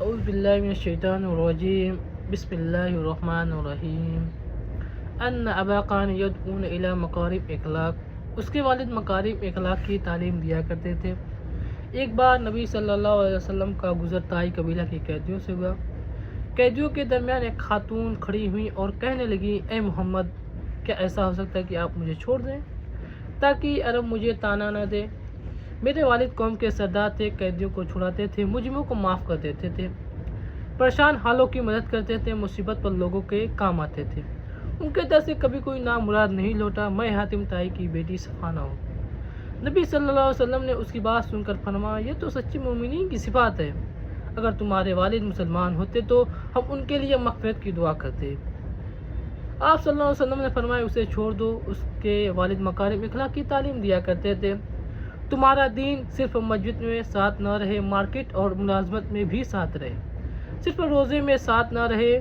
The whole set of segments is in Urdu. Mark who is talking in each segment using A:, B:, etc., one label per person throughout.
A: اعوذ باللہ من الشیطان الرجیم بسم اللہ الرحمن الرحیم ان ابا کان یدعون الی مکارم اخلاق، اس کے والد مکارم اخلاق کی تعلیم دیا کرتے تھے۔ ایک بار نبی صلی اللہ علیہ وسلم کا گزر تائی قبیلہ کی قیدیوں سے ہوا۔ قیدیوں کے درمیان ایک خاتون کھڑی ہوئی اور کہنے لگی، اے محمد، کیا ایسا ہو سکتا ہے کہ آپ مجھے چھوڑ دیں تاکہ عرب مجھے طعنہ نہ دے؟ میرے والد قوم کے سردار تھے، قیدیوں کو چھڑاتے تھے، مجرموں کو معاف کر دیتے تھے، پریشان حالوں کی مدد کرتے تھے، مصیبت پر لوگوں کے کام آتے تھے۔ ان کے در سے کبھی کوئی نامراد نہیں لوٹا، میں حاتم طائی کی بیٹی صفانہ ہوں۔ نبی صلی اللہ علیہ وسلم نے اس کی بات سن کر فرمایا، یہ تو سچی مومنین کی صفات ہے۔ اگر تمہارے والد مسلمان ہوتے تو ہم ان کے لیے مغفرت کی دعا کرتے۔ آپ صلی اللہ علیہ وسلم نے فرمایا، اسے چھوڑ دو، اس کے والد مکارم اخلاق کی تعلیم دیا کرتے تھے۔ تمہارا دین صرف مسجد میں ساتھ نہ رہے، مارکیٹ اور ملازمت میں بھی ساتھ رہے، صرف روزے میں ساتھ نہ رہے،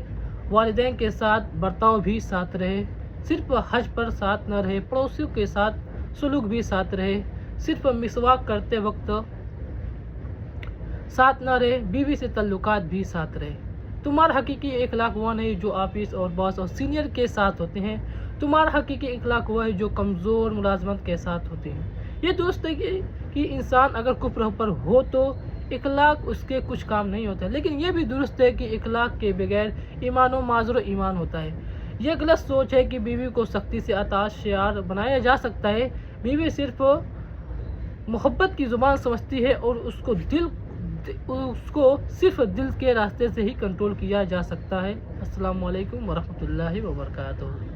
A: والدین کے ساتھ برتاؤ بھی ساتھ رہے، صرف حج پر ساتھ نہ رہے، پڑوسیوں کے ساتھ سلوک بھی ساتھ رہے، صرف مسواک کرتے وقت ساتھ نہ رہے، بیوی سے تعلقات بھی ساتھ رہے۔ تمہارا حقیقی اخلاق وہ نہیں جو آفس اور باس اور سینئر کے ساتھ ہوتے ہیں، تمہارا حقیقی اخلاق وہ ہے جو کمزور ملازمت کے ساتھ ہوتے ہیں۔ یہ درست ہے کہ انسان اگر کفر پر ہو تو اخلاق اس کے کچھ کام نہیں ہوتا، لیکن یہ بھی درست ہے کہ اخلاق کے بغیر ایمان و معذور ایمان ہوتا ہے۔ یہ غلط سوچ ہے کہ بیوی کو سختی سے اطاعت شعار بنایا جا سکتا ہے۔ بیوی صرف محبت کی زبان سمجھتی ہے اور اس کو صرف دل کے راستے سے ہی کنٹرول کیا جا سکتا ہے۔ السلام علیکم ورحمۃ اللہ وبرکاتہ۔